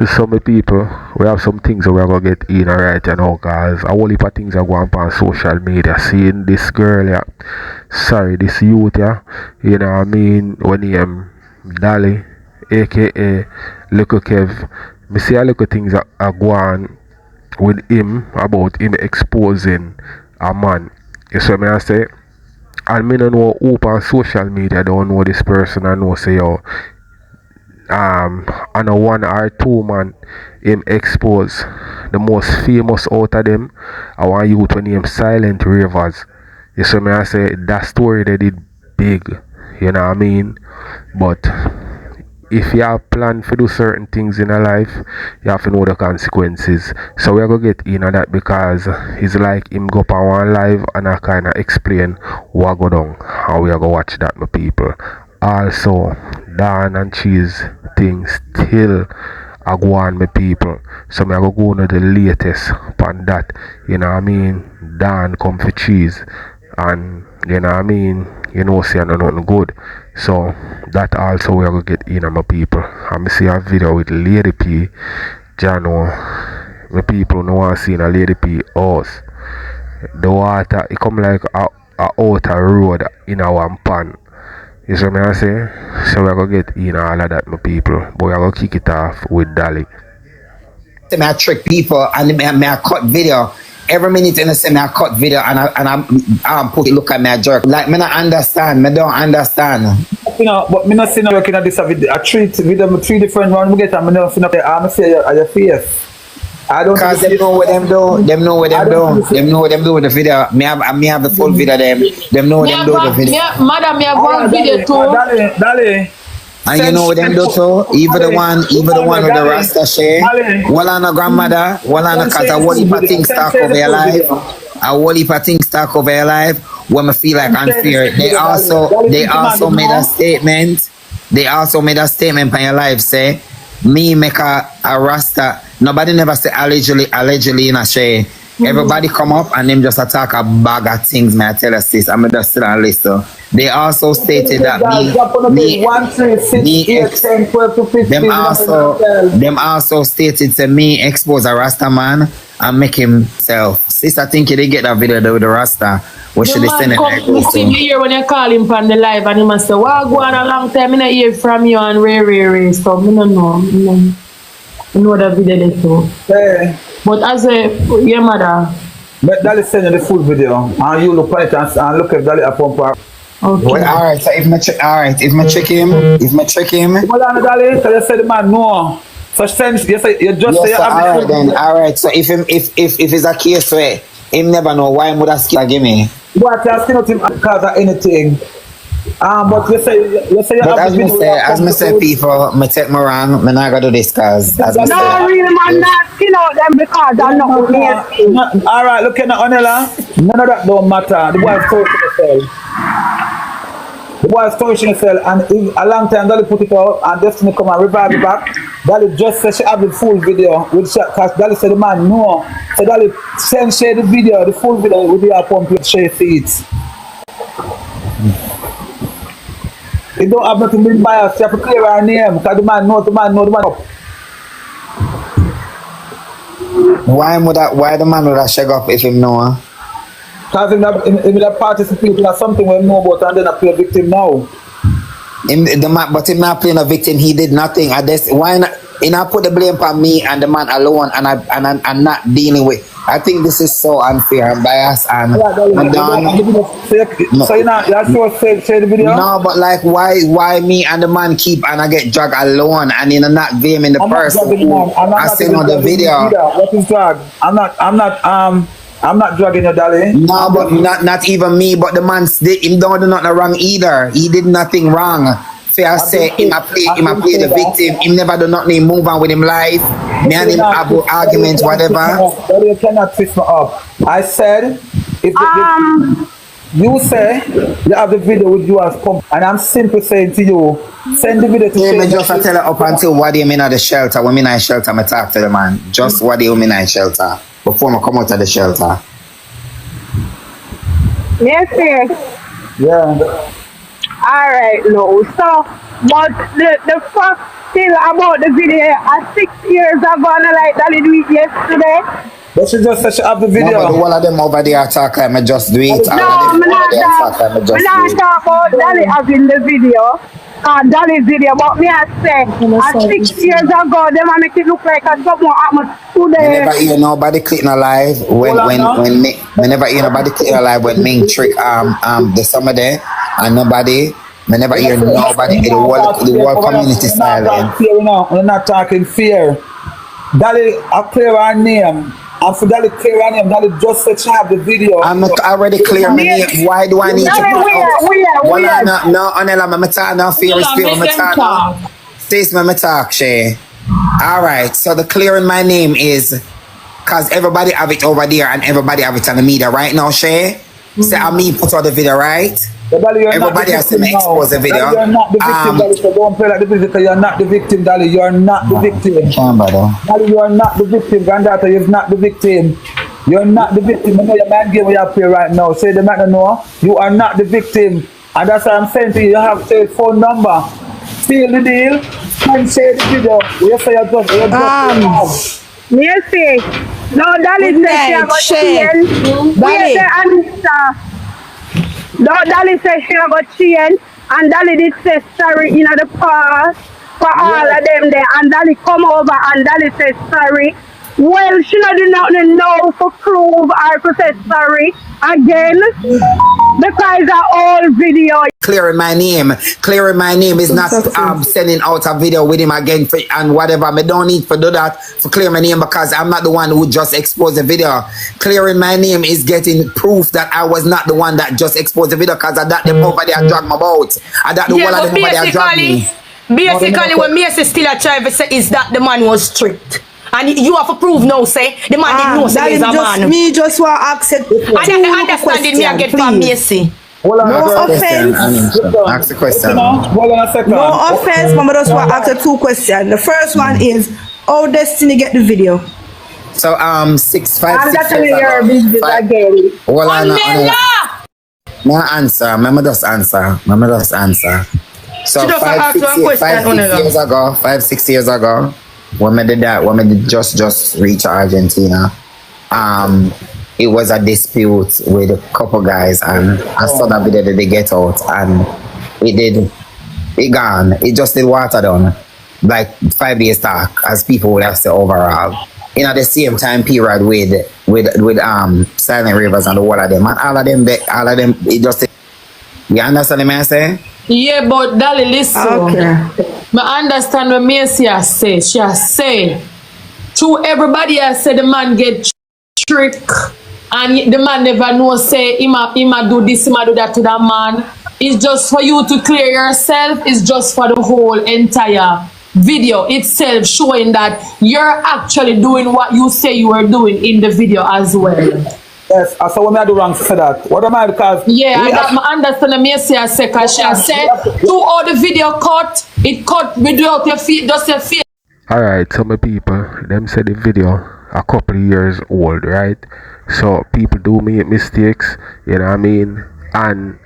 So many people, we have some things that we're gonna get in right now, cause a whole heap of things are going on social media. Seeing this girl, yeah, sorry, this youth, yeah, you know what I mean, when he Dolly, aka Little Kev, me see a little things are going with him about him exposing a man. You see me I say? And me no know who on social media don't know this person and know say yo and a one or two man him expose the most famous out of them. I want you to name Silent Ravers. You see me I say that story they did big, you know what I mean? But if you have planned to do certain things in a life, you have to know the consequences. So we're gonna get in on that because it's like him go up on one live and I kinda explain what go down. How we are gonna watch that my people. Also, Dan and cheese things still I go on my people. So me I go into the latest upon that. You know what I mean? Dan come for cheese and you know what I mean, you know say no nothing good. So that also we are gonna get in on my people. And I see a video with Lady P, Jano. My people know I seen a Lady P house. The water it come like a outer road in a one pan. You see me I say? So we are gonna get in all of that my people. But we are gonna kick it off with Dolly. Say me I trick people and me I cut video. Every minute in the say me I cut video and I put look at me I jerk. Like me not understand, me don't understand. You know, but me not see no working at this video. I treat video three different ones we get and me not see no I'm say your face. I don't Because them know what them do. Them know what them do. Them know what them do with the video. Me have the full video them know what them do with the video. Madam, me have one video too. Dale. And you know what them do too? Even the one with the Rasta share. Well on a grandmother, well on a cause a whole heap of things stuck over your life. A whole heap of things stuck over your life when I feel like unfair. They also made a statement. They also made a statement on your life say me make a Rasta. Nobody never say allegedly in a share. Everybody come up and them just attack a bag of things, man. I tell us this, I'm just still on list. They also stated that them also stated to me expose a Rasta man and make himself. Sister, I think you did get that video with the Rasta. What should they send it? You see me here when you call him from the live and he must say, well, go on a long time, I don't hear from you and Ray. So I don't know. I know that video there too. Hey. But as a your mother. But Dali send you the full video and you look at it and look at Dali up on part. Okay. Well, alright, so if I trick him. Well, Dali, so you say the man no. So send you say you just say you have alright then, alright. So if it's a case where him never know why him would have skill give me. What you asking him because of anything. But you say you but have as me say people, me take me wrong, me not gonna do this cause as me say. No, really man, not skin out them because I'm not me. Alright, look at Onela. None of that don't matter. The boy is touching himself. The boy is touching himself and a long time Dolly put it out and Destiny come and revive it back. Dolly just said she have the full video with because Dolly said the man no. So Dolly send share the video, the full video with the pump with share feet. It don't have nothing to be biased. You have to clear our name because the man know. Why the man would have shake up if him know? Because he would have participated in something we know about and then I play a victim now. But him not playing a victim, he did nothing. Why not? He not put the blame on me and the man alone and I'm not dealing with. I think this is so unfair and biased and done. So you're sure share the video? No, but like why me and the man keep and I get dragged alone and you're not blaming the person I seen on the video. What is drag? I'm not dragging your dolly. No, but not even me, but the man him don't do nothing wrong either. He did nothing wrong. Fair say him a play the victim, him never do nothing, move on with him life. Me and him have arguments, whatever. You cannot twist me up. I said if you say you have the video with you as pump and I'm simply saying to you, send the video to me just tell her up until what do you mean at the shelter. When me in shelter, I talk to the man. Just what do you mean in shelter before I come out of the shelter. Yes, sir. Yeah. Alright, no. So, but the first still about the video. 6 years ago, and I like that do it yesterday. But she just said she have the video. No, but all of them over there talk like me just do it. No, I'm not talk about Dolly having the video. Dolly's video, but me I say, 6 years ago, them I make it look like someone happened today. Me never hear nobody click no live when me never hear nobody click no live when Ming trick the summer there and nobody. Me never hear nobody. The whole community silent. We're not talking fear. Dolly, I clear her name. And for Dolly clear her name, Dolly just said she have the video. I'm not already clear my name. Why do I need to put out? No, Anela, me talk no fear is fear. Me talk no. Stace me talk, Shay. Alright, so the clearing my name is because everybody have it over there and everybody have it on the media right now, Shay. Say I mean put out the video, right? Everybody has to expose the video. You're not the victim, Dolly, so don't play like the victim. You're not the victim, Dolly. You're not the victim. Dolly, you are not the victim. Granddaughter, you're not the victim. You're not the victim. I know your man game we have here right now. Say the man know you are not the victim. And that's what I'm saying to you. You have to say phone number. Seal the deal and say the video. You say you're just Yes, no, Dolly said she got chain. No, Dolly said she got chain, and Dolly did say sorry in the past for all of them there, and Dolly come over and Dolly said sorry. Well, she not do nothing now for prove or to say sorry again because the whole video. Clearing my name is not sending out a video with him again for, and whatever. I don't need to do that for clear my name because I'm not the one who just exposed the video. Clearing my name is getting proof that I was not the one that just exposed the video because I that them over there drag my boat. I that the one of them over there drag me. Basically, what me say still a try to say is that the man was strict. And you have to prove now, say the man didn't know say he's a man. Me just want to accept. I understand it, me I get from Macy. No offense. Ask the question. No offense, Mama just want to ask the two questions. The first one is, how Destiny get the video? So 6 5 I'm 6 not telling your business again. Well, my answer. Mama just answer. So 5 6 years ago, when I did that, when I did just reach Argentina, it was a dispute with a couple guys, and I saw that video that they get out, and it gone. It just did water down, like 5 days talk, as people would have said overall. At the same time period with Silent Rivers and all of them, and all of them, it just. You understand what I say? Yeah, but Dolly, listen. Okay. I understand what Macy has said. She has said, to everybody has said the man get tricked and the man never know say him do this, him do that to that man. It's just for you to clear yourself. It's just for the whole entire video itself showing that you're actually doing what you say you were doing in the video as well. Yes, I saw when I do wrong for that. What am I? Because I understand the Macy has said, because she has said to all the video cut, it cut without your feet, just your feet. Alright, so my people, them said the video a couple of years old, right? So people do make mistakes, you know what I mean? And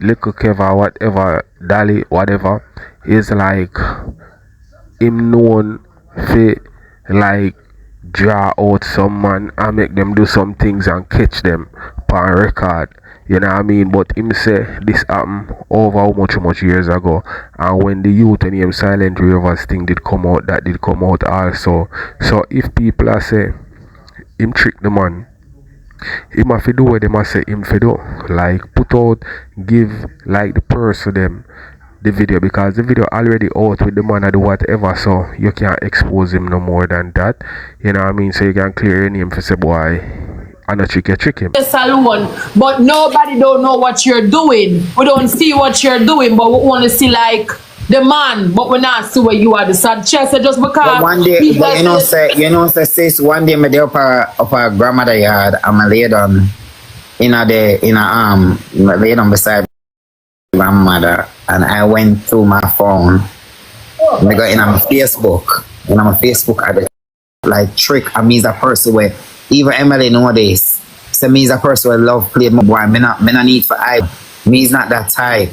little Kev or whatever, Dolly, whatever, is like him known for like draw out some man and make them do some things and catch them on record, you know what I mean? But him say this happened over how much years ago, and when the youth and him Silent Rivers thing did come out, that did come out also. So if people are say him trick the man, him have to do what them say him for do, like put out, give like the person them the video, because the video already out with the man or the whatever, so you can't expose him no more than that, you know what I mean? So you can clear your name for say boy and not trick him. Yes, alone, but nobody don't know what you're doing. We don't see what you're doing, but we want to see like the man, but we not see where you are. The sad chest just because. But one day, say sis, one day me dey up a grandmother yard and I lay down lay down beside grandmother, and I went through my phone. I got in my Facebook. I did like trick. And me is a person where even Emily nowadays. So me is a person where love play my boy. Me not need for I. Me is not that type.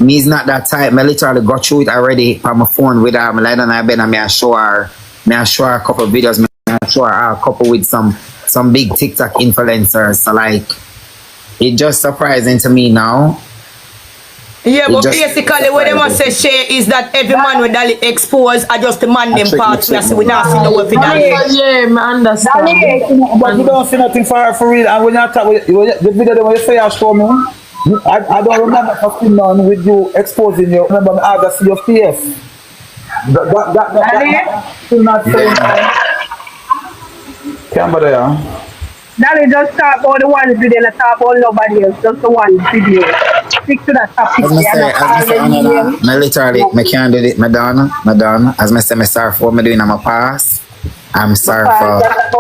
me's not that type. I literally got through it already on my phone with her. I lie down in bed and me I show her a couple of videos. Me I show her a couple with some big TikTok influencers. So like, it's just surprising to me now. Yeah, but basically what they must say share is that every man with Dali exposed are just the man them part. We not see no with Dali. Yeah, I understand. But you don't see nothing for her for real. And when you talk with the video when you say you show me, I don't remember fucking none with you exposing you. Remember me I see your face. That still not saying Camera there. Dali just talk about the one video, not talk about nobody else, just the one video. Stick to that topic. I literally, I can't do it, Madonna. As I say, I'm sorry for what I'm doing on my past. I'm sorry for that,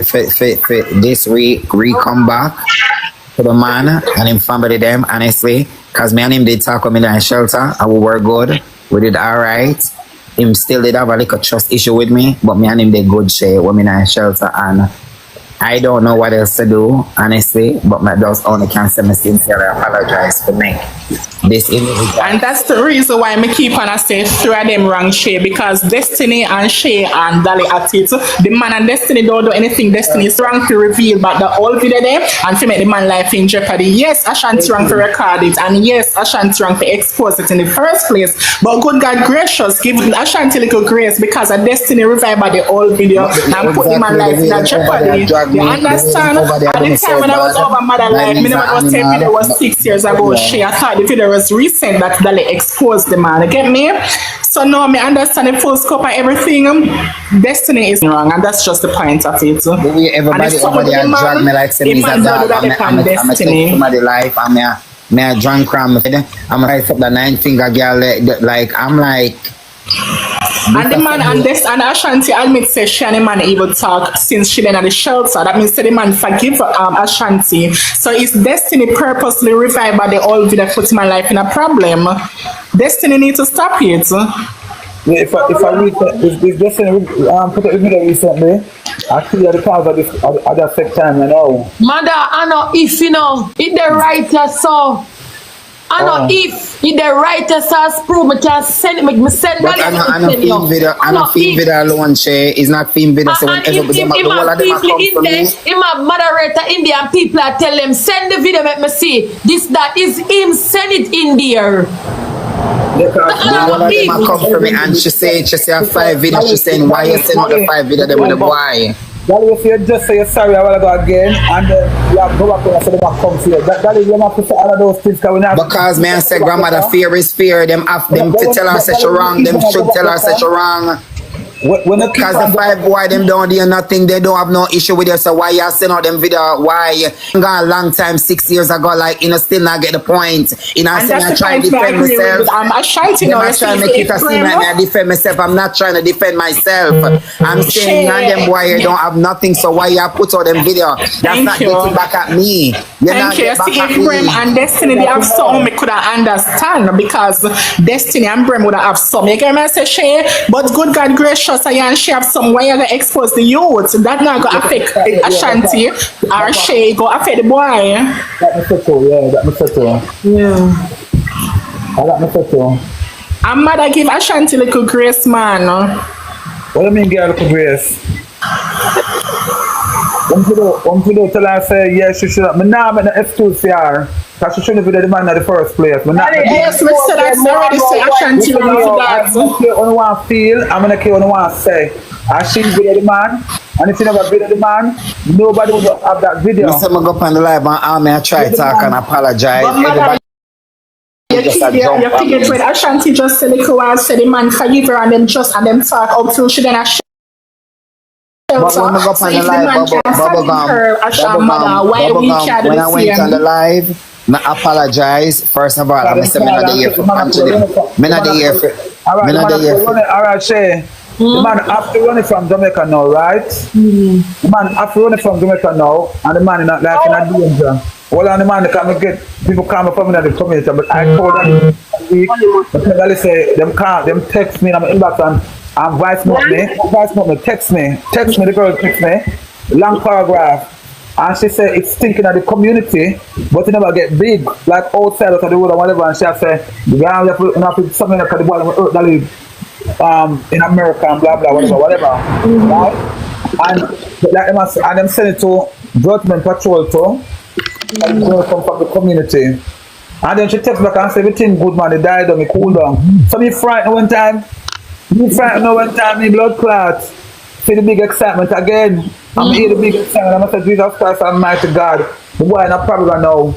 for this come back to the man and him family them, honestly. Because me and him did talk with me in the shelter, and we were good. We did alright. Him still did have a little trust issue with me, but me and him did good share when me in the shelter, and I don't know what else to do, honestly, but I just only can say me sincerely apologize for me. This individual. And that's the reason why I keep on saying through them wrong Shay, because Destiny and Shay and Dali at it. The man and Destiny don't do anything. Destiny is wrong to reveal but the whole video there and to make the man life in jeopardy. Yes, Ashanti wrong to record it, and yes, Ashanti wrong to expose it in the first place. But good God gracious, give Ashanti little grace because a Destiny revive by the whole video and put the man life in jeopardy. You understand? At the time when I was over Mother Life, me never was saying video was 6 years ago. Shay, I thought the video was recent that Dali exposed the man. You get me? So now me understand the full scope of everything. Destiny is wrong, and that's just the point of it. The way everybody over there drag me like say me's a dog. I'm a take somebody life. I'm a drunk cram. I'm a rise up the 9-finger girl. Like I'm like. And the man and Ashanti admit say she and the man able to talk since she been at the shelter. That means the man forgive Ashanti. So is Destiny purposely revived by the old video put my life in a problem? Destiny need to stop it. Yeah, if Destiny put a video recently, I see the cause of this at that same time, you know. Mother, I know if you know, if the writer saw. I know if the writer says prove me can send it, me send but I know film video, I know film video alone, Shay, is not film video. So when everybody all of them come from me. Him a moderator in there and people are tell him send the video, make me see. This that is him, send it in there. All of them come from me and she say a 5 video, she saying why you send out the 5 video them with the boy. That if you just say you're sorry, I will go again, and then you have to go back and say them come to you. That is you have to say all of those things because me and say grandmother fear is fear. Them have them to tell her such a wrong. Them should tell her such a wrong. Because the 5 boy them don't do nothing, they don't have no issue with you. So why you send out them video? Why gone a long time, 6 years ago, like you know still not get the point. You know, I'm trying to defend myself. I'm Ashanti now. I'm trying to make it seem like I defend myself. I'm not trying to defend myself. I'm saying and them boy don't have nothing. So why you put out them video? That's not getting back at me. Thank you. See, if Brem and Destiny they have some, me could understand because Destiny and Brem would have some. You get me? I say Shay, but good God gracious. And she have some way to expose the youth. That not go affect Ashanti or Shay go affect the boy. That me settle, yeah, that me settle. Yeah. That me settle. I'm mother give Ashanti little grace, man. What do you mean give her little grace? One video tell her say yeah she should have. Me nah make no excuse for her. Because she shouldn't be the man in the first place. Yes, we said that already say Ashanti will do that. I'm going to care on one feel, I'm going to care on one say. And she be the man, and if you never be the man, nobody will have that video. Mr. I go up on the live and I try to talk and apologize. Everybody you figure when Ashanti just said the while said the man forgive her and them just and them talk up till she then a but when I go up on the live, Bubblegum, when I went on the live, I apologize. First of all, I'm going to say I'm not here for Alright, Shay. The man have to run it from Jamaica now, right? The man have to run it from Jamaica now, and the man is not like in a danger. Well, on the man, they can get people come up from the community, but I told them but they say them text me in my inbox and voice note me, text me, the girl text me, long paragraph. And she said it's thinking of the community, but it never get big, like outside of the road or whatever. And she said, the guy have to something like the boy that live in America and blah blah whatever. Right? And like them send it to Judgment Patrol too. And it come from the community. And then she text back and say everything good man, they died on me, cool down. So me frightened one time. Me blood clot. See the big excitement again. I'm here the big excitement. I'm going to say Jesus Christ Almighty God. The boy not probably gonna know.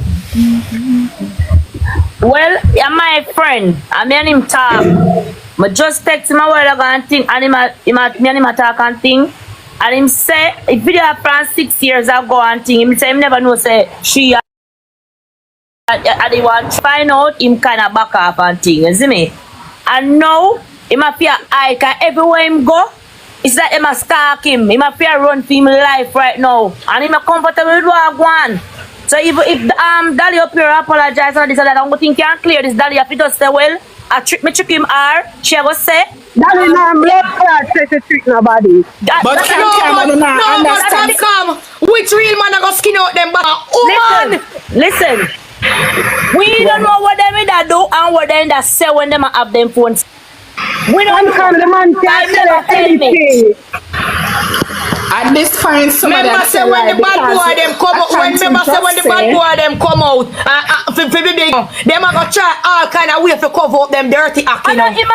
Well, yeah, my friend, I'm hearing him talk. I just text him a while ago and think, and him talk and think. And him say, if video from 6 years ago and think, him say him never know say she and he want to find out him kind of back up and thing, you see me? And now, him appear hike and everywhere him go, it's like him a stalk him. Him appear run for him life right now. And him a comfortable with what one. So if Dolly up here apologize for this and that, I'm going to think can clear this Dolly if it does say well, I trick him her, she go say Dolly no blood clot say she trick nobody. But come, which real man a go skin out them back? Listen. We don't know what them that do and what them that say when them have them phones. We don't come the man can't tell anything. At this point, some of remember them say when the bad boy them come out. Remember say when the bad boy them come out. Them a go try all kind of way to cover up them dirty acting. I know him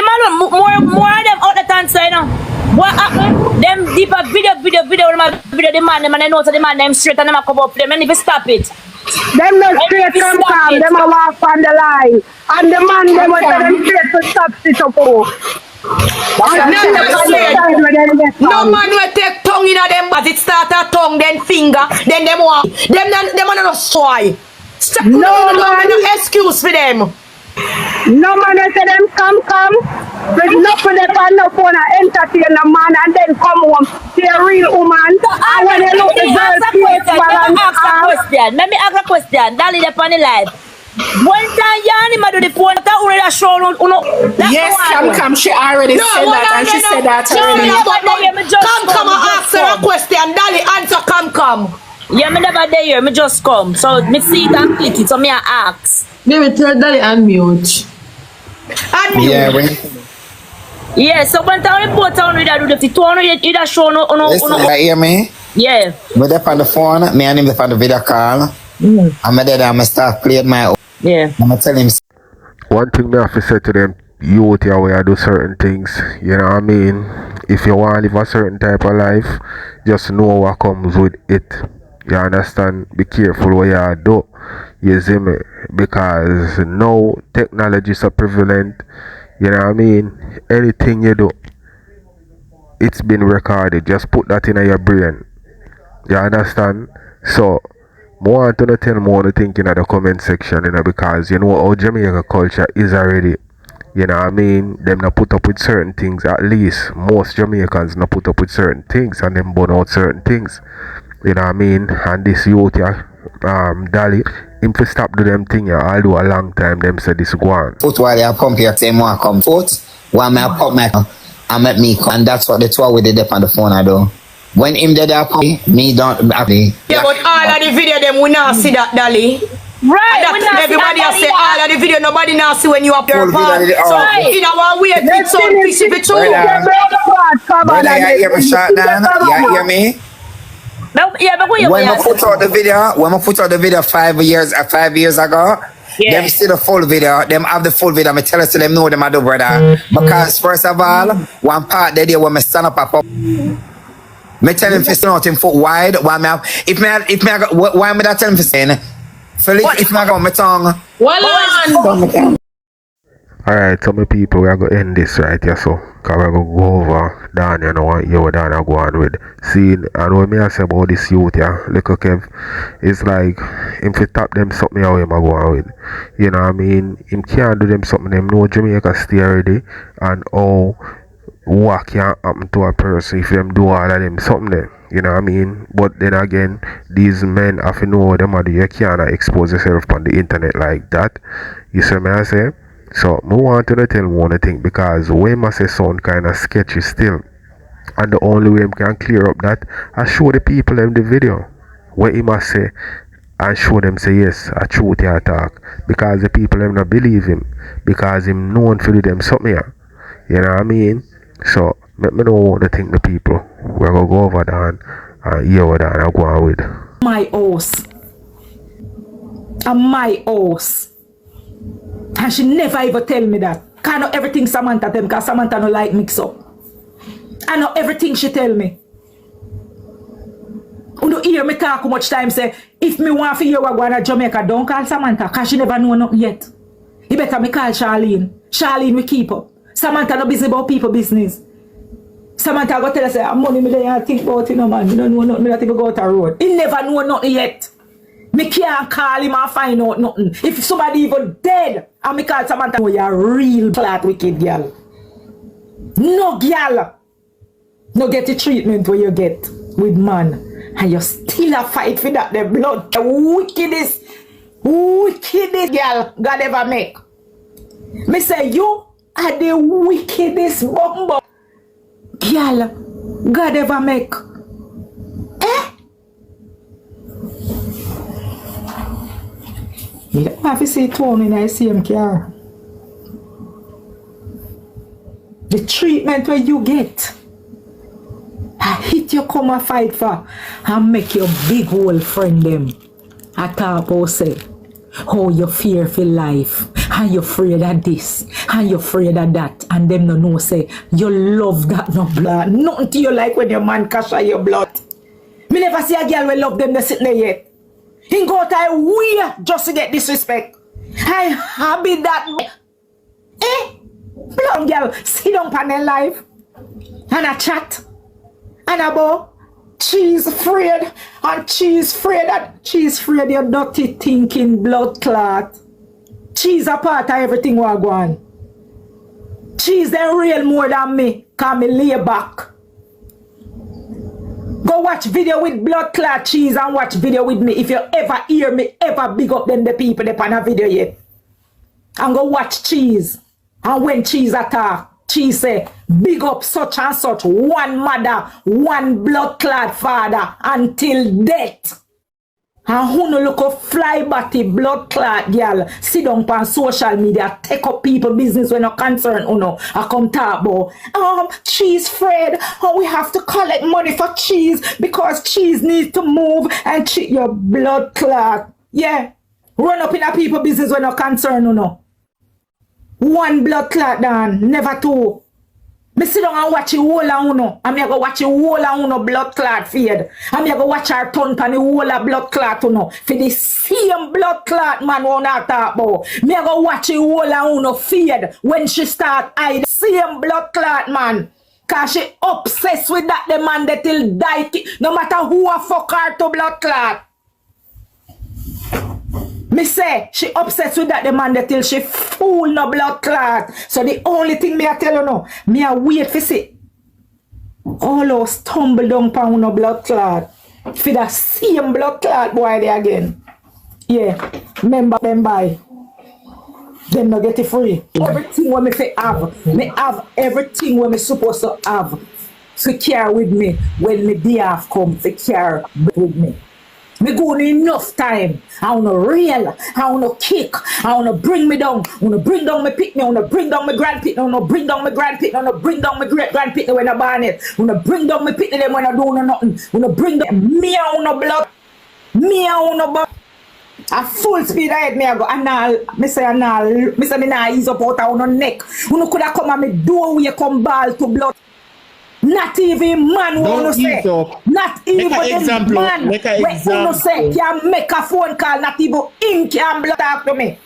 alone. More of them out the time so you know. What happened? Them deeper video. The man them and they know so the man them straight and them a cover up them and if you stop it. Them not straight come, them a walk on the line. And the man them was them straight to stop it up. No man will take tongue in them but it start a tongue, then finger, then them walk. Them are not soy. No excuse for them. No man will say them come. There's nothing they can no phone and entertain a man and then come home see a real woman. And when they look the girl let me ask a question. Dolly the funny life. One time Yanni do the phone that already show yes, come. She already said that and she said that already. Come and ask her a question. Dolly answer come. Yeah, me never there. Me just come. So me see it and click it. So me I ask. Maybe tell Dolly unmute. Yeah, so when time report on we do the 200 either show no. Listen, you hear me? Yeah. Me there on the phone, me and him there on the video call. I'm there and I start playing my own. Yeah. I'm tell him. One thing me have to say to them, youth here where I do certain things, you know what I mean? If you want to live a certain type of life, just know what comes with it. You understand? Be careful what you do. You see me? Because now technology is so prevalent. You know what I mean? Anything you do, it's been recorded. Just put that in your brain. You understand? So, I want to tell more to think in the comment section, you know, because you know how Jamaica culture is already. You know what I mean? Them not put up with certain things. At least most Jamaicans not put up with certain things and them burn out certain things. You know what I mean? And this youth here, Dolly, him to stop do them thing, yeah, although a long time them say this go on. Foot while they pump here, say more come foot. One may pump my and make me come. And that's what the two with the dip on the phone I do. When him did that pump, me don't actually. Yeah, but all of the video them we not see that Dolly. Right, everybody has say all of the video, nobody now see when you up your part. So you know what we it's so fishy for true. Brother, you hear me shot down? You hear me? When I put out the video 5 years ago, them see the full video, them have the full video. I tell us to them know them I do, brother. Because first of all, one part the day when I stand up me tell him to stand out him foot wide. Why am I that tell him to stand? Felix, if I got my tongue. Alright, so my people, we are going to end this right here, so. Because we're going to go over down, you know, what you down and go on with. See, and what I say about this youth, yeah, look, Kev, it's like, if you tap them something, how him go on with. You know what I mean? Him can't do them something, them know Jamaica stay ready, and what can happen to a person if them do all of them something there. You know what I mean? But then again, these men have to know what them do. You can't expose yourself on the internet like that. You see me I say? So, I want to tell one thing because way must say sound kind of sketchy still. And the only way I can clear up that, I show the people them the video. what he must say and show them say yes, a truth he talk. Because the people them not believe him. Because him known for do them something here. You know what I mean? So let me know what they think the people. We're gonna go over there and hear what I'm going with. My house. And my house. And she never ever tell me that. Cause I know everything Samantha tell me, because Samantha no like mix up. I know everything she tell me. You don't hear me talk how much time say, if me want to hear what going to Jamaica, don't call Samantha, because she never know nothing yet. You better me call Charlene. Charlene we keep up. Samantha no busy about people business. Samantha go tell us, say, money me there and think about it, no man. Me don't know nothing, me not even go out the road. He never know nothing yet. Me can't call him and find out nothing. If somebody even dead, and me call Samantha, oh, you're a real flat wicked girl. No girl. No get the treatment where you get with man. And you still a fight for that, the blood. The wickedest girl God ever make. Me say, you are the wickedest bumbo girl God ever make. Eh? You don't have to say Tony in the same car. The treatment where you get, I hit you come and fight for and make your big old friend them. I talk about say, how you fear for life, and you afraid of this, and you afraid of that, and them no know say, you love got no blood. Nothing to you like when your man cash out your blood. Me never see a girl will love them that sitting there yet. He go to a way just to get disrespect. I happy that. Eh? Blood girl, sit down on their life, and a chat. And about she's afraid, and she's afraid your dirty thinking blood clot. She's a part of everything we are going. She's the real more than me, cause me lay back. Go watch video with blood clot cheese and watch video with me if you ever hear me ever big up them the people that on a video yet. And go watch cheese. And when cheese attack, she say, big up such and such, one mother, one blood clot father, until death. And who no look a fly body blood clot girl, sit down on social media, take up people business when no concern uno. I come talk about, cheese Fred, we have to collect money for cheese because cheese needs to move and cheat your blood clot. Yeah, run up in a people business when no concern uno. One blood clot down, never two. Me sit down and watch the whole of uno. And me go watch the whole of uno blood clot fade. And me go watch her turn pan the whole of blood clot uno. For the same blood clot man won't talk about. Me go watch the whole of uno fade when she start hide. Same blood clot man. Cause she obsessed with that the man that will die. No matter who a fuck her to blood clot. Me say, she obsessed with that the man that till she fool no blood clot. So the only thing me I tell you now, me I wait for see all those tumble down pound no blood clot. For the same blood clot boy there again. Yeah, remember them buy. Them no get it free. Everything when me say have everything when me supposed to have. To care with me when me day off come to care with me. Me go enough time. I wanna reel, I wanna kick, I wanna bring me down. I wanna bring down my pick me, I wanna bring down my grandpick, I wanna bring down my grandpick, I wanna bring down my great grandpick when I born it. I wanna bring down my pick them when I don't know nothing. I wanna bring down me I wanna blood. Me I wanna blood. A full speed ahead me I go and me say me nah ease up out of no neck. You coulda come and me door where you come ball to blood. Not even man wanna say. Not even the man wanna say can make a phone call. Not even him can blood talk to me.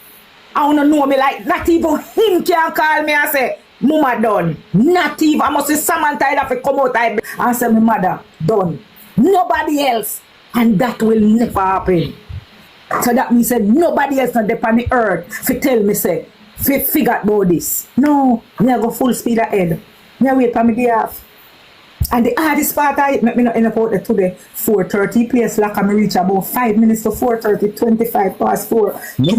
I wanna know me like not even him can call me and say mama done. Not even I must say Samantha have to come out and say my mother done. Nobody else, and that will never happen. So that means say nobody else not on the earth fi tell me say fi figure about this. No, me I go full speed ahead. Me I wait for me day off. And the hardest part I make me not end up out there today 4:30 place like I reach about 5 minutes to 4:30, 25 past 4. Me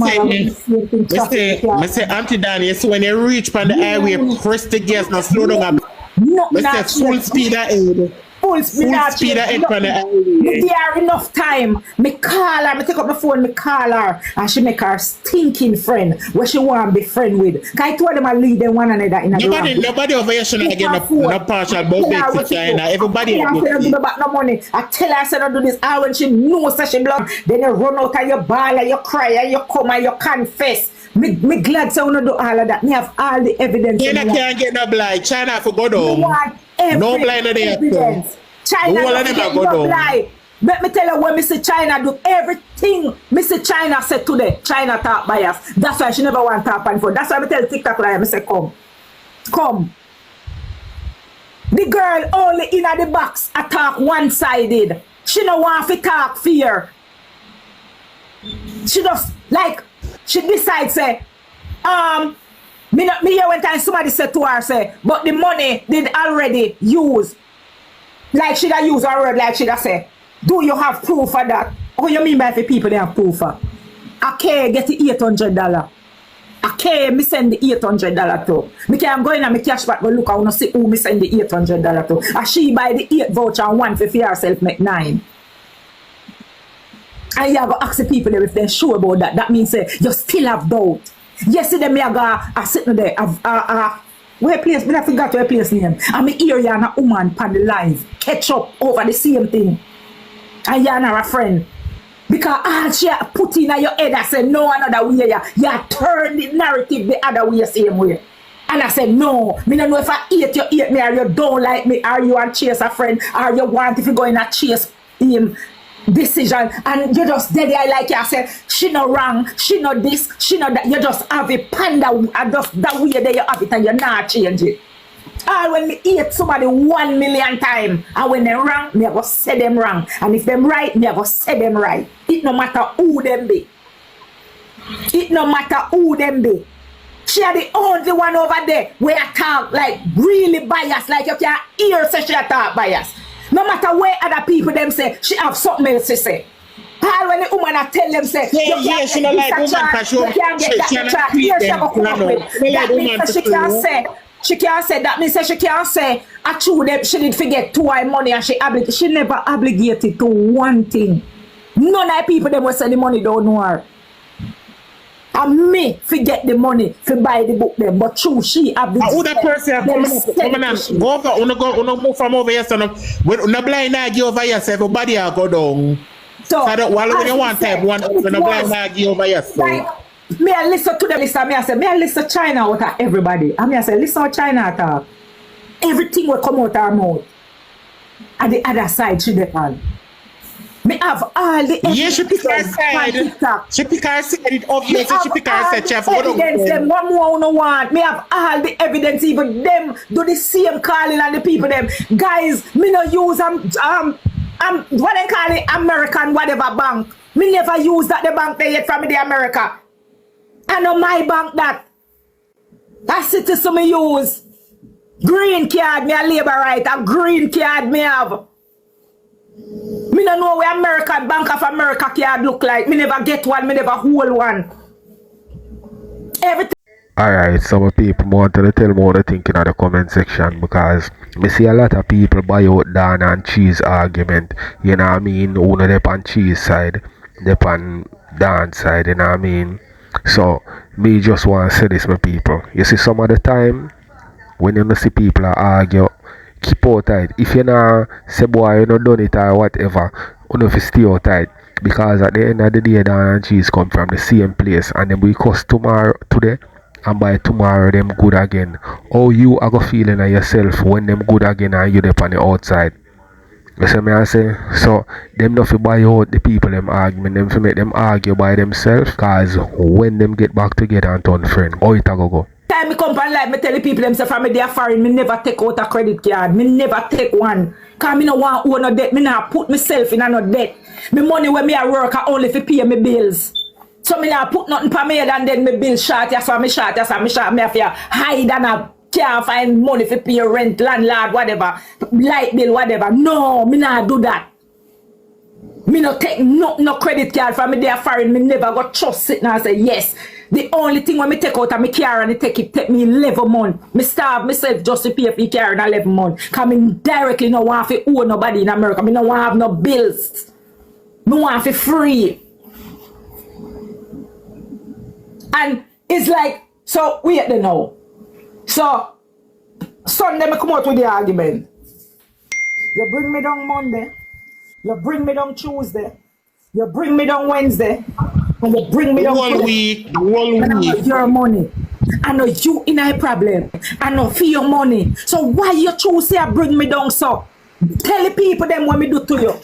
say Auntie Danny, so when you reach on the highway, press the gas now slow down a bit. Me say full speed ahead. full speed of head from the highway. There enough time. Me call her, me take up my phone, me call her, and she make her stinking friend where she want to be friend with. Cause I told them I lead them one another in a Nobody over here should get no partial about to China. Everybody I tell her give me back no money. I tell her I said don't do this. When she knows that she blood, then you run out and you bawl and you cry and you come and you confess. Me glad so you do all of that. Me have all the evidence. China can't get no blind. China for go down. No blind in there. China don't go down. Let me tell you what Mr. China do. Everything Mr. China said today, China talk bias. That's why she never want to talk on phone. That's why I tell TikTok like I say come. Come. The girl only in the box attack one-sided. She no want to talk fear. She just like she decides say, me hear one time somebody said to her say, but the money did already use. Like she da use her word like she da say, do you have proof of that? What you mean by if people they have proof of? Okay, get the $800. Okay, me send the $800 to. Me can go in and me cash back go look I wanna see who me send the $800 to. And she buy the 8 voucher and 1 for herself make 9. And you have to ask the people there if they're sure about that. That means you still have doubt. Yesterday me I sitting there where place me I forgot where place name. And me hear you and a woman pan the live catch up over the same thing. And you and her a friend. Because all she put in your head I said no another way you turn the narrative the other way same way. And I said no, me don't know if I eat you eat me or you don't like me or you want chase a friend or you want if you go in a chase him decision and you just dead there like I said she no wrong, she no this, she no that. You just have a panda and just that way there you have it and you're not change it. All when me eat somebody 1 million times and when they wrong, me I go say them wrong. And if them right, me I go say them right. It no matter who them be. It no matter who them be. She are the only one over there where I talk like really biased, like you can hear say she talk biased. No matter where other people them say, she have something else to say. All when the woman I tell them say, yeah, she not like woman because you can't get that here she go come up with. That means she can't say. She can't say that means she can't say I true them she did forget to her money and she never obligated to one thing. None of the people them will send the money don't know her. And me forget the money to buy the book them, but true she have the who that person go over uno move from over here so no blind eye give over here so everybody go down. So while you want type one no blind eye give over here so. Like, me I listen to the list and me I say, me I listen China out of everybody. And me I say, listen how China talk. Everything will come out her mouth. At the other side, she depend. Me have all the evidence. Yeah, she pick her side. She pick her side. It obvious she pick her side. She have evidence them. What more no want? Me have all the evidence. Even them do the same calling and the people them. Guys, me no use what they call it American whatever bank. Me never use that the bank they get from the America. I know my bank that. That's it so me use. Green card me a labor right. A green card me have. Me don't know where American Bank of America card look like. Me never get one, me never hold one. Everything. Alright, some people wanted to tell me what they think in the comment section because me see a lot of people buy out Dan and Cheese argument. You know what I mean? Who know they on Cheese side, they on Dan side, you know what I mean? So me just want to say this my people. You see some of the time when you see people argue, keep out tight. If you not say boy you not done it or whatever, you know if you stay out tight. Because at the end of the day Dan and Cheese come from the same place and then we cuss tomorrow today and by tomorrow them good again. How you are go feeling of yourself when them good again and you up on the outside? You see me I say? So them not fi buy out the people them argument, them fi make them argue by themselves cause when them get back together and turn friend, how it a go? Time me come and like me tell the people them say from me they are foreign, me never take out a credit card. Me never take one. Cause me no want owe no debt. Me not put myself in a no debt. Me money when me a work I only fi pay me bills. So me not put nothing for me and then me bill short. Yes, so me short. Yes, so me short. Me have to hide and I can't find money for pay rent, landlord, whatever, light bill, whatever. No, me not do that. Me not take no credit card from me there foreign. Me never go trust it now and say yes. The only thing when me take out of my car and it take me 11 months. Me starve myself just to pay for the car in 11 months. Because me directly no want to owe nobody in America. Me no want to have no bills. Me want to free. And it's like, so wait there now. So, Sunday me come out with the argument. You bring me down Monday. You bring me down Tuesday. You bring me down Wednesday. And you bring me down one week. And I know your money. I know you in a problem. I know for your money. So why you choose to bring me down so? Tell the people them what me do to you.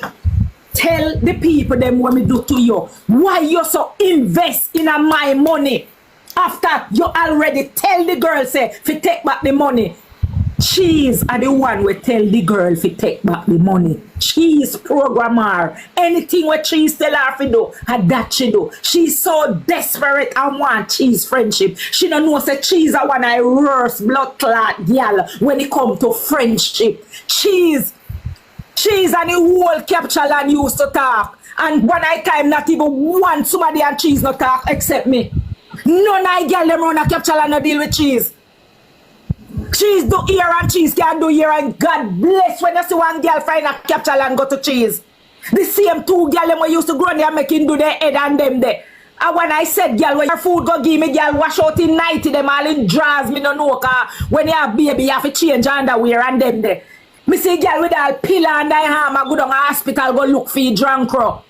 Tell the people them what me do to you. Why you so invest in my money? After you already tell the girl say fi take back the money. Cheese are the one we tell the girl fi take back the money. Cheese programmer. Anything what Cheese tell her fi do, and that she do. She's so desperate and want Cheese friendship. She don't know say Cheese are one of worst blood clot girl when it come to friendship. Cheese and the whole capture land used to talk. And one night time not even one somebody and Cheese not talk except me. None of girl them run a capture land no deal with Cheese. Cheese do here and Cheese can do here, and God bless when you see one girl find a capture and go to Cheese. The same two girl them we used to grow there making do their head and them there. And when I said girl when your food go give me girl wash out in 90 them all in draws me no know car when you have baby you have to change underwear and them there. Me see girl with all pillar and I arm I go down to hospital go look for you drunk crow.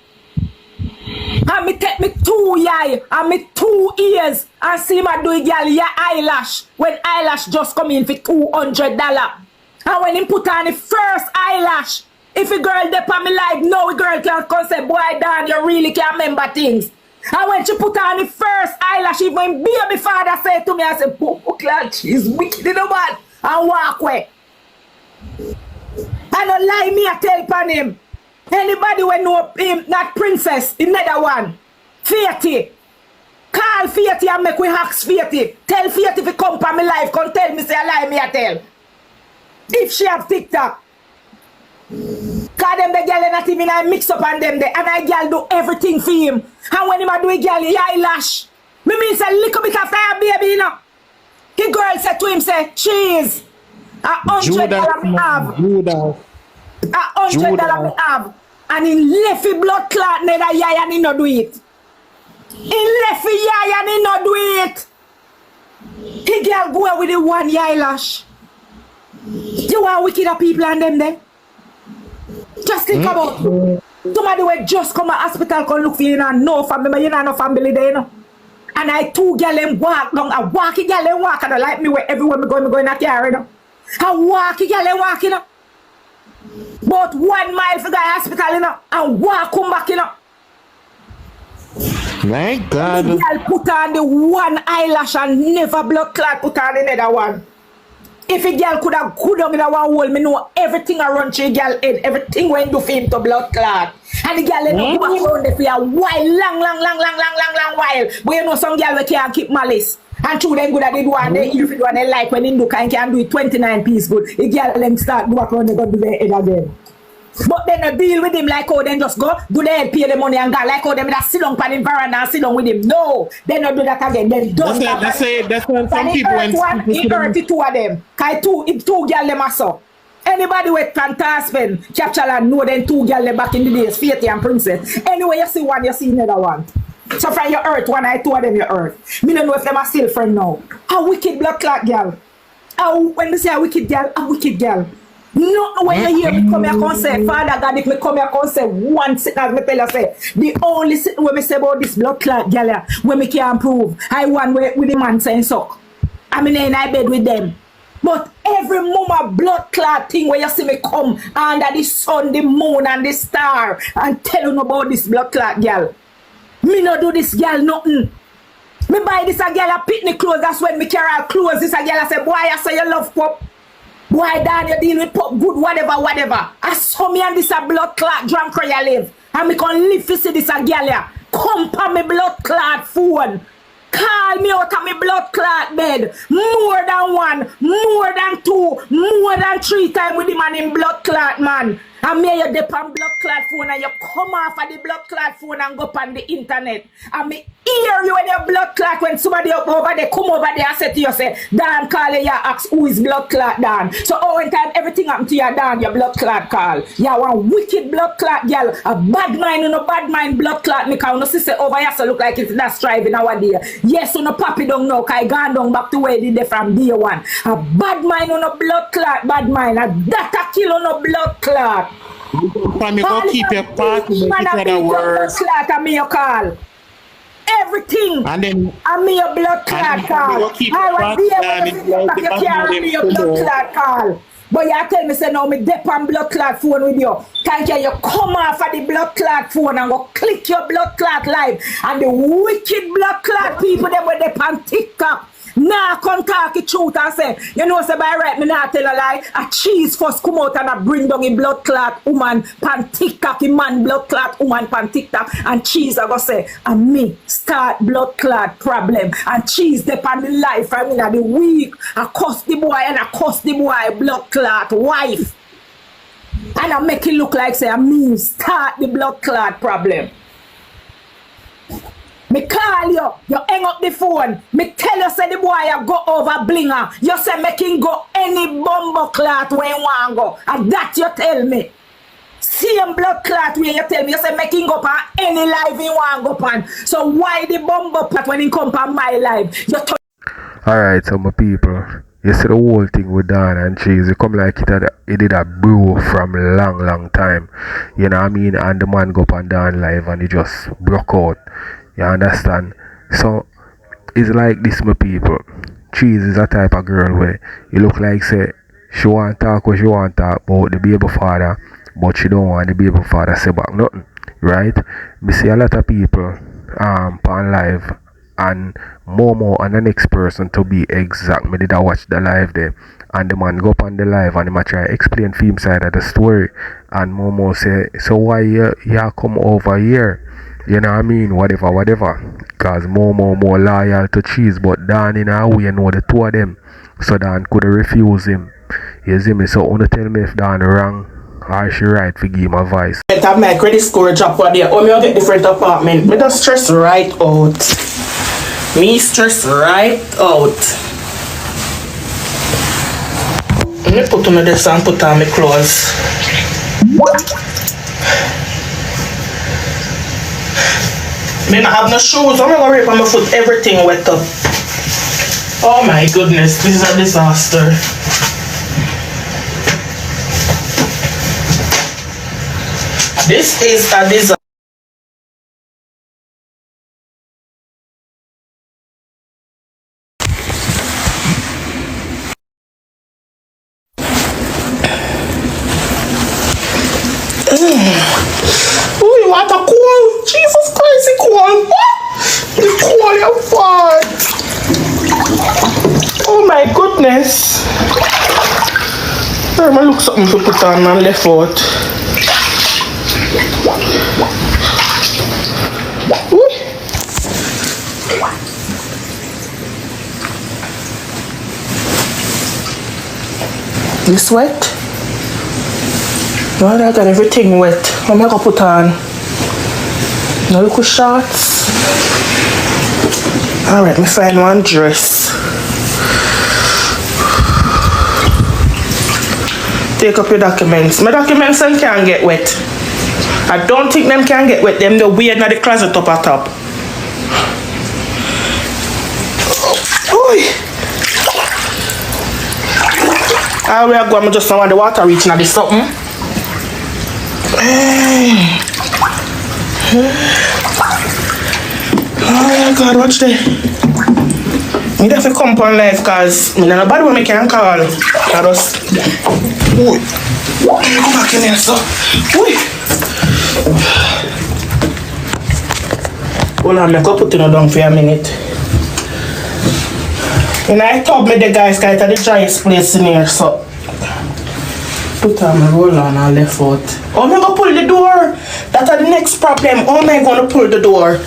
And me take me 2 years and me 2 years and see my do girl your eyelash when eyelash just come in for $200. And when him put on the first eyelash, if a girl dep on me like no a girl can't come say boy Dan you really can't remember things. And when she put on the first eyelash, even baby father said to me, I said, "Poor clad, she's wicked in the man," and walk away. I don't lie me I tell upon him. Anybody when know him, not princess, another one. Faity. Call Faity and make we hacks Faity. Tell Faity if he come for me life, come tell me say I lie me I tell. If she have TikTok. Cause them the girl not even I mix up on them there. And I girl do everything for him. And when him a do a girl, he eyelash. Me mean say little bit of fire baby, you know. The girl said to him, say, cheese. $100 me have. $100 me have. And in left his blood clot neither yaya and he no do it. In left his yaya and he no do it. The girl go with the one eyelash. You want wicked people and them there? Just think about somebody will just come to hospital come look for you and no family, you know no family there, you know. And I two girl them walk down, I walk a girl them walk and I like me where everywhere me go in a car, you know. I walk a girl them walk, you know. But 1 mile for the hospital, you know, and walk come back, you know. My God. The girl put on the one eyelash and never blood clot put on another one. If a girl could have good on in a one hole, me know everything around to a girl head, everything went to him to blood clot. And the girl end up back around there for a while, long while. But you know some girl we can't keep malice. And true them good at they do and they if you do and they like when they do can do it 29 piece good. The girl them start go back around they go do their head again. But then a deal with him like how then just go do the head pay the money and go like how them that sit down on the veranda and sit down with him. No, they not do that again. Then don't that's when some people went he hurt two of them. Cause two girl them also. Anybody with fantastic capture and know then two girl them back in the days, Faity and Princess. Anyway, you see one, you see another one. So from your earth, one I two of them your earth. Me don't know if them are still friends now. A wicked blood clot girl. When they say a wicked girl. No, when you hear me come here and say, Father God, if me come here and say one sickness, me tell you say, the only sickness when me say about this blood clot girl, when me can't prove, I want with the man saying suck. I'm in bed with them. But every moment blood clot thing where you see me come under the sun, the moon and the star and tell you about this blood clot girl. Me no do this girl nothing. Me buy this a girl a picnic clothes, that's when me carry her clothes. This a girl I say, boy, I say you love pop. Boy, Dan, you deal with pop good, whatever. I saw me and this a blood clot drunk where you live. And me can live to see this a girl here. Come pa me blood clot phone. Call me out of me blood clot bed. More than one, more than two, more than 3 times with the man in blood clot, man. And me you dip on blood clot phone and you come off of the blood clot phone and go up on the internet. And me hear you when your blood clot when somebody up over there come over there and say to you, say, Dan call you ask who is blood clot Dan. So all when time everything happen to you, Dan, your blood clot call. You one wicked blood clot girl, a bad mind and a bad mind blood clot me call no sister over here so look like it's that striving nowadays. Yes, so no papi don't know, cause I gone down back to where they did from day one. A bad mind on a blood clot, bad mind, a that a kill on a blood clot. Family, go keep your part to make it better worse. Blood clot and me you call. Everything. And then I'm me a blood clot call. I was there when you carry me a blood clot call. But you tell me say no, me dep on blood clot phone with you. Thank you come off of the blood clot phone and go click your blood clot live. And the wicked blood clot people them with dep on TikTok. Nah, come talk the truth and say, you know, say by right, me not tell a lie. A cheese first come out and I bring down a blood clot woman pan TikTok, a man blood clot woman pan TikTok, and cheese I go say, and me start blood clot problem. And cheese depend the life, I mean, the week, I cuss the boy and I cuss the boy blood clot wife. And I make it look like say, I mean, start the blood clot problem. Me call you hang up the phone. Me tell you say the boy you go over blinger. You say make him go any bumbo clot where you want go. And that you tell me. Same blood clot where you tell me. You say make him go on any live you want go on. So why the bumbo clot when he come on my live? Alright, so my people, you see the whole thing with Dan and Cheese, it come like it did a brew from long time. You know what I mean? And the man go up and down live and he just broke out. You understand? So it's like this, my people. Cheese is a type of girl where you look like say she want to talk what she want to talk about the baby father, but she don't want the baby father say back nothing. Right? We see a lot of people on live and Momo and the next person to be exact. Me did I watch the live there and the man go up on the live and he might try explain for him side of the story and Momo say, so why you come over here? You know what I mean? Whatever. Because more loyal to Cheese, but Dan in a way know the two of them. So Dan could refuse him. You see me? So wanna tell me if Dan wrong or she right for give him advice. I have my credit score drop one there. Oh, me get different apartment. Me just stress right out. Me stress right out. Let me put on this and put on my clothes. Me not have no shoes. I'm gonna rip on my foot. Everything wet up. Oh my goodness, this is a disaster. This is a disaster. Ooh, water cool. Jesus Christ, it's cold. It's cold, you're fat. Oh my goodness. I'm gonna look something to put on and left out. Ooh. This wet? Well, I got everything wet. I'm gonna put on no little shorts. Alright, me find one dress. Take up your documents. My documents them can't get wet. I don't think them can get wet. Them the weird na the closet up at top. Oi. I will go. I just don't want the water reaching at this something. Oh my God, watch this. I have to come on live because I don't know what I can call. I just... Ooh. Come back in here, so. Ooh. Hold on, I can put it down for a minute. And I told me the guys it's the driest place in here, so. Put on my roll on and left out. Oh, I'm gonna pull the door. That's the next problem. How am I gonna pull the door?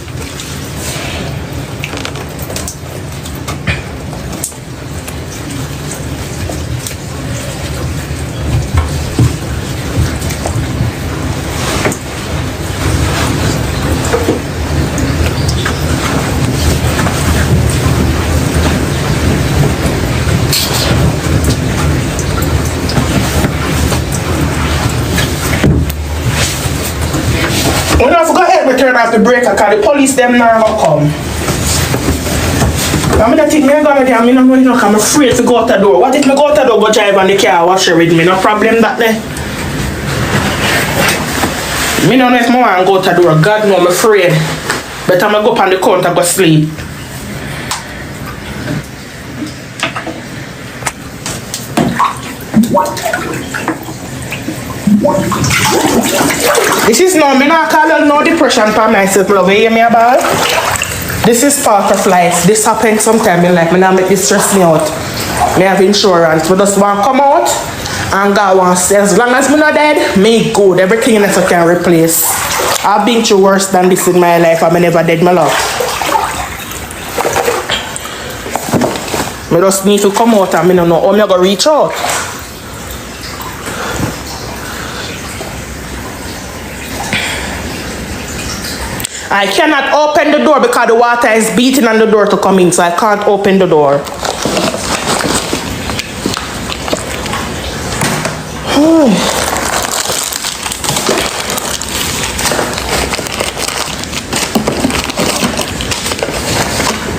When I forgot help me turn off the breaker because the police them now gonna come. I'm gonna think me gonna get me no know I'm afraid to go out the door. What if me go out the door go drive on the car wash it with me? No problem that there. Me no know if I want to go out the door. God know I'm afraid. But I'm gonna go up on the counter and go sleep. This is no, me not call no depression for myself, love. You hear me about? This is part of life. This happens sometime in life. Me not make this stress me out. Me have insurance. We just want to come out and God wants, as long as me not dead, me good. Everything in it I can replace. I've been through worse than this in my life and I never dead, my love. Me just need to come out and me don't know how me gonna reach out. I cannot open the door because the water is beating on the door to come in, so I can't open the door.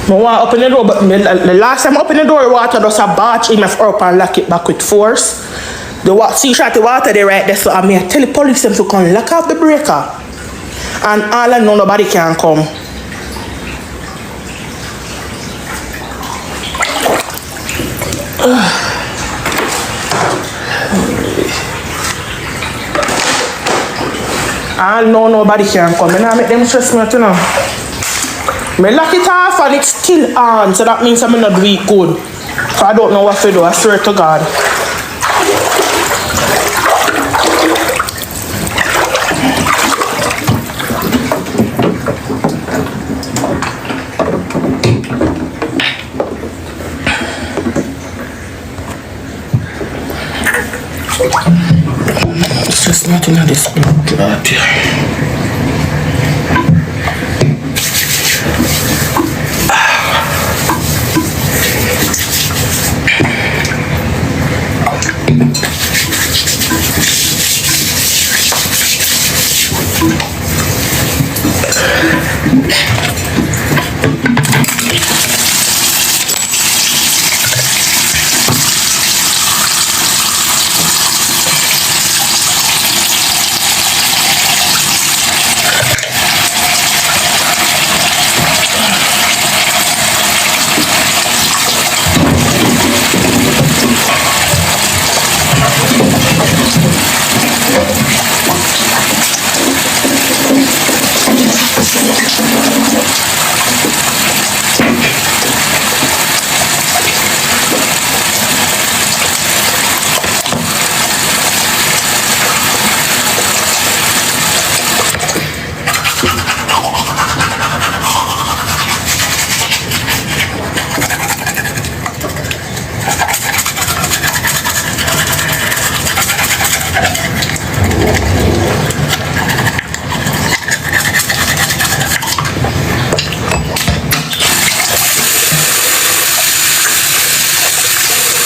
I want to open the door, but the last time I opened the door, the water just a batch in my up and lock it back with force. See, shot the water there right there, so I may tell the police them to come lock off the breaker. And all I know, nobody can come. I know nobody can come. And I make them stress me out, you know. Me lock it off and it's still on, so that means I'm not doing good. So I don't know what to do, I swear to God. It's just nothing at this point out here.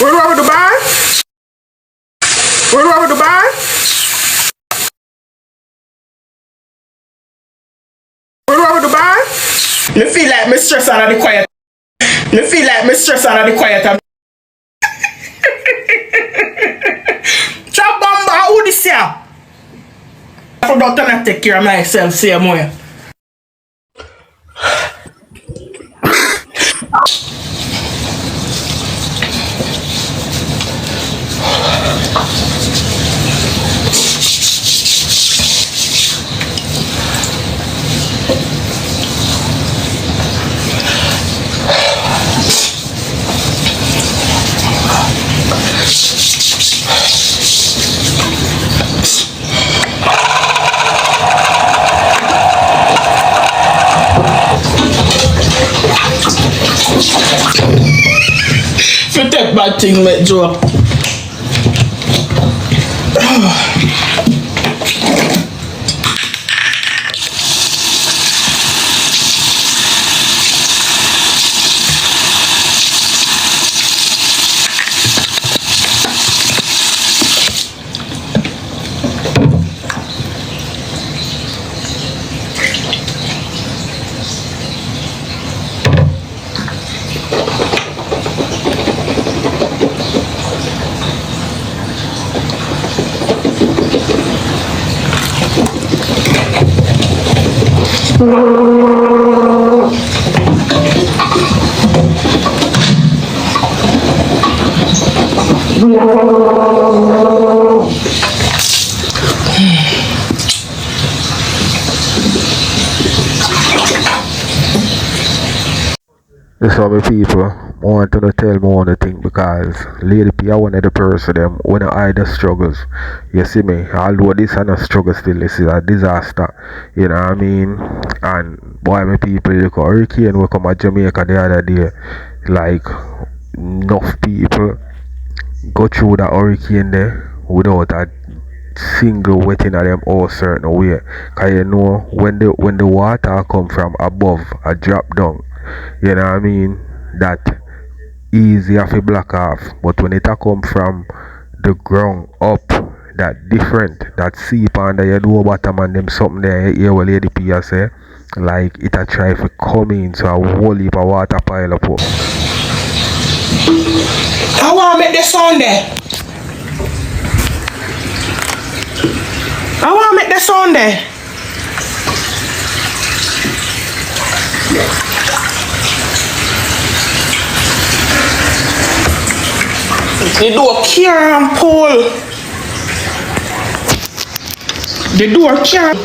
Where are we to buy? Where are we to buy? Where are we to buy? Me feel like me stress under the quiet. Me feel like me stress under the quiet. Chop bamba, who this here? I forgot to not take care of myself, same way. If you take bad thing, make joke. This how my people want to tell me one thing because Lady P are one of the person them when I hide the struggles. You see me, although this is not a struggle still, this is a disaster. You know what I mean? And boy my people look at hurricane we come at Jamaica the other day. Like enough people go through that hurricane there without a single wetting of them all certain way. Cause you know when the water come from above a drop down, you know what I mean, that easy of a block off. But when it a come from the ground up, that different, that seep under your door bottom and them something there you hear what Lady P say, like it a try to come in so a whole heap of water pile up. I want to make the sound there. I want to make the sound there. The door can't pull. The door can't.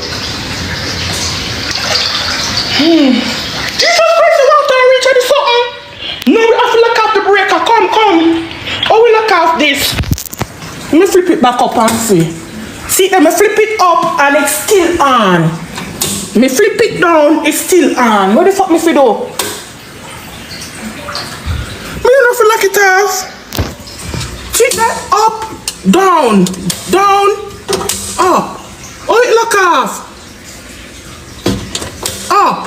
Jesus Christ, the water reach out the something. No, we have to look off the breaker. Come. Oh, we look off this. Let me flip it back up and see. See, let me flip it up and it's still on. Me flip it down, it's still on. What the fuck me fi do? Me don't feel like it off. See that? Up, down, up. Oh, it look off. Up,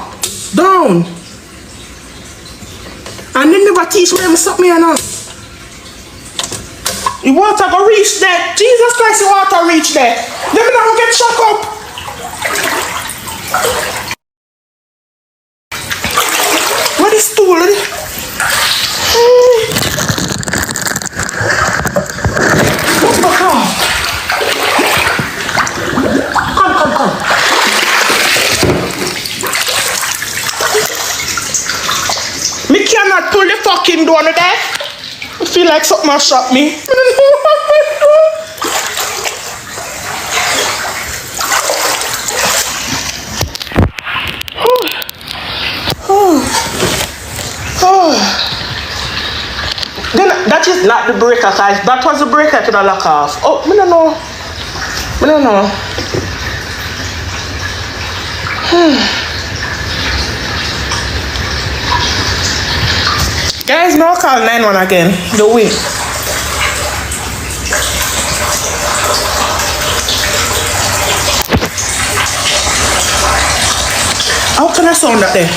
down. And they never teach me something enough. The water go reach there. Jesus Christ, the water reach there. Let me not get shock up. What is stool? What the hell? Come. Me cannot pull the fucking door there. I feel like something has shot me. Then that is not the breaker, guys. That was the breaker to the lock off. Oh, I don't know. Guys, now call 911 again. The way. How can I sound that there?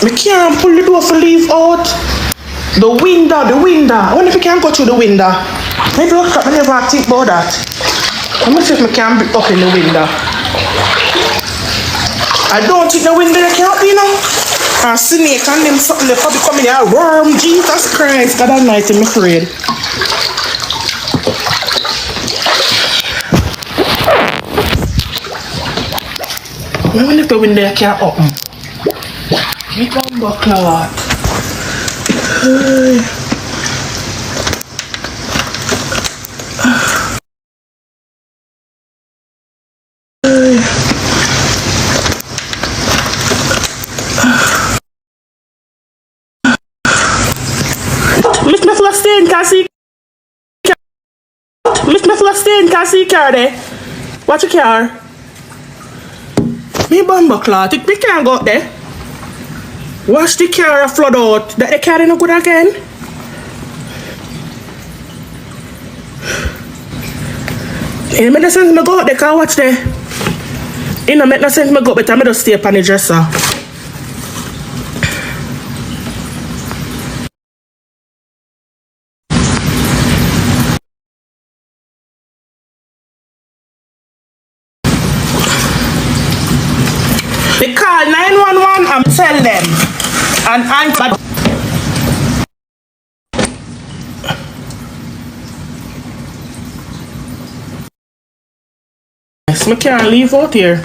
We can't pull the door for leave out. The window. I wonder if we can go through the window. Maybe I never think about that. Let me see if we can be up in the window. I don't think the window can't be now. And snake and them something they probably coming here. Worm, Jesus Christ. God almighty, I'm afraid. I wonder if the window can't open. Get on the cloth. Miss me full stain, can see. Miss me full stain, can see car there. Watch your car. Me bumper cloth, we can't go there. Watch the car flood out. That the car no good again. It make no sense me go out there, can watch there. It no make no sense me go, but I just stay up on the dresser. We call 911 and tell them. And I. Yes, I can't leave out here.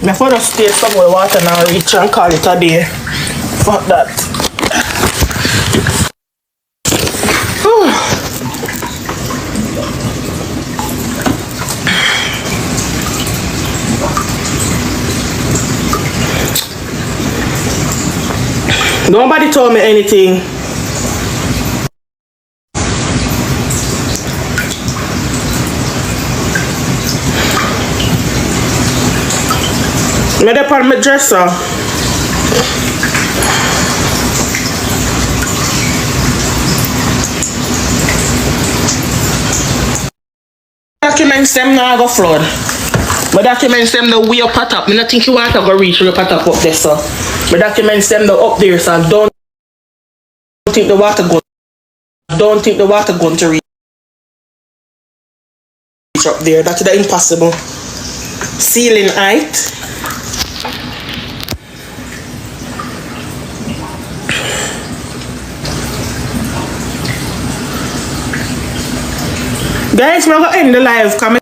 My father stay somewhere water now reach and call it a day. Fuck that. Nobody told me anything. Me dey on my dresser. Documents them now go flood. My documents them the way up at top. Me not think you want to go reach up at top up there, so. My documents them the up there, so I don't think the water gun. Don't think the water gun to reach up there. That's the impossible. Ceiling height. Guys, we're gonna end the live. Come.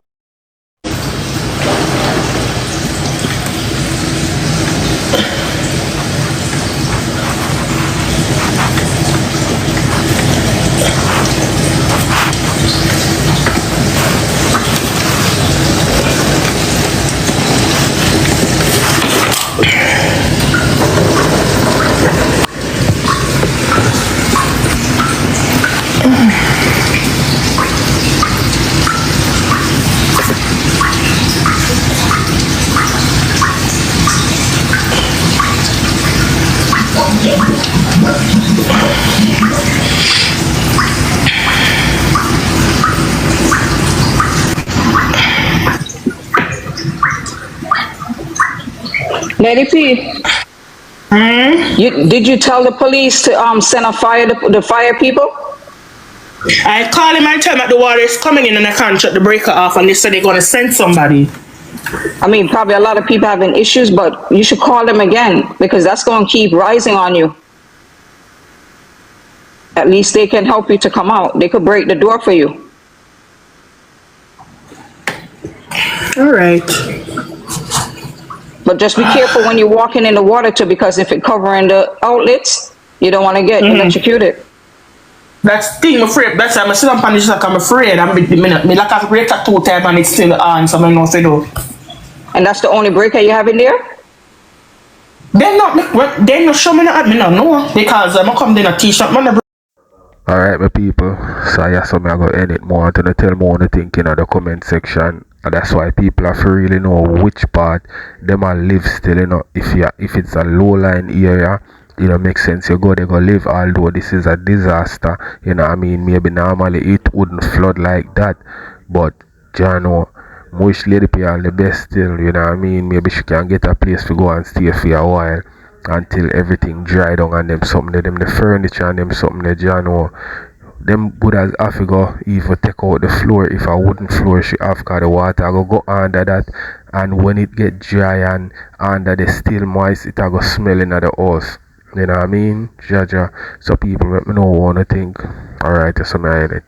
Lady P, did you tell the police to send a fire the fire people? I call him and tell him that the water is coming in and I can't shut the breaker off, and they said they're gonna send somebody. I mean, probably a lot of people having issues, but you should call them again because that's going to keep rising on you. At least they can help you to come out. They could break the door for you. All right. But just be careful when you're walking in the water too, because if it's covering the outlets, you don't want to get electrocuted. That's the thing, I'm afraid. That's why I'm sitting on this like I'm afraid. Me like a breaker 2 times and it's still on, so I don't know what to do. And that's the only breaker you have in there? They're not show me that. Me not know because I'm come in a t-shirt. Alright, my people. So yeah, so I'm going to end it more. I'm going to tell more on the thing in the comment section. And that's why people have to really know which part them are live still, you know. If it's a low line area, you know, makes sense. You go live, although this is a disaster, you know. I mean, maybe normally it wouldn't flood like that, but you know, most lady people are the best still, you know what I mean. Maybe she can get a place to go and stay for a while until everything dry down and them something them the furniture and them something that you know. Them would have to go even take out the floor. If a wooden floor she have, cause the water go under that, and when it get dry and under the still moist, it go smell in the house. You know what I mean? Jaja. So people let me know what you think. Alright, that's my edit.